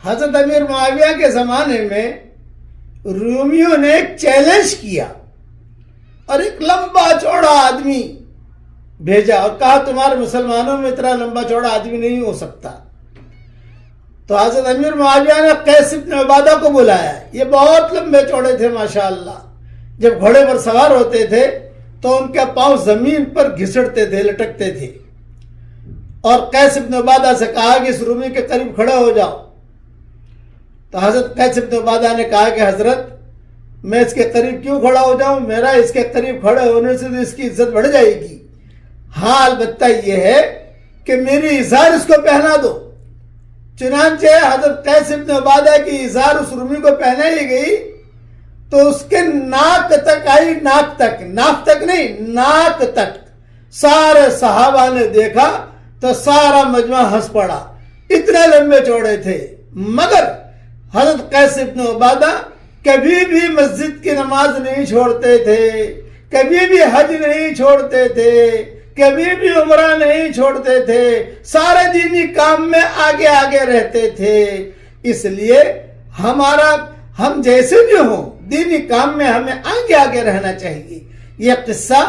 حضرت امیر معاویہ کے زمانے میں رومیوں نے ایک چیلنج کیا اور ایک لمبا چوڑا آدمی بھیجا اور کہا تمہارے مسلمانوں میں اتنا لمبا چوڑا آدمی نہیں ہو سکتا. تو حضرت امیر معاویہ نے قیس بن عبادہ کو بلایا. یہ بہت لمبے چوڑے تھے ماشاءاللہ. جب گھوڑے پر سوار ہوتے تھے تو ان کے پاؤں زمین پر گھسٹتے تھے، لٹکتے تھے. اور قیس بن عبادہ سے کہا کہ اس رومی کے قریب کھڑے ہو جاؤ. تو حضرت قیس بن عبادہ نے کہا کہ حضرت میں اس کے قریب کیوں کھڑا ہو جاؤں؟ میرا اس کے قریب کھڑے ہونے سے تو اس کی عزت بڑھ جائے گی. ہاں البتہ یہ ہے کہ میری ازار اس کو پہنا دو. چنانچہ حضرت قیس بن عبادہ کی ازار اس رومی کو پہنائی گئی تو اس کے ناک تک آئی. ناک تک نہیں، ناک تک. سارے صحابہ نے دیکھا تو سارا مجمع ہنس پڑا، اتنے لمبے چوڑے تھے. مگر حضرت قیس بن عبادہ کبھی بھی مسجد کی نماز نہیں چھوڑتے تھے، کبھی بھی حج نہیں چھوڑتے تھے، کبھی بھی عمرہ نہیں چھوڑتے تھے. سارے دینی کام میں آگے آگے رہتے تھے. اس لیے ہم جیسے بھی ہوں دینی کام میں ہمیں آگے آگے رہنا چاہیے. یہ قصہ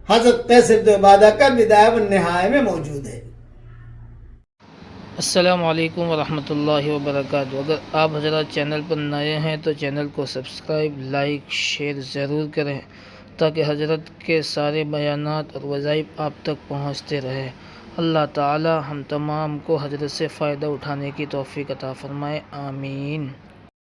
حضرت قیس بن عبادہ کا بدایہ والنہایہ میں موجود ہے. السلام علیکم ورحمۃ اللہ وبرکاتہ. اگر آپ حضرات چینل پر نئے ہیں تو چینل کو سبسکرائب، لائک، شیئر ضرور کریں تاکہ حضرت کے سارے بیانات اور وظائف آپ تک پہنچتے رہے. اللہ تعالی ہم تمام کو حضرت سے فائدہ اٹھانے کی توفیق عطا فرمائے. آمین.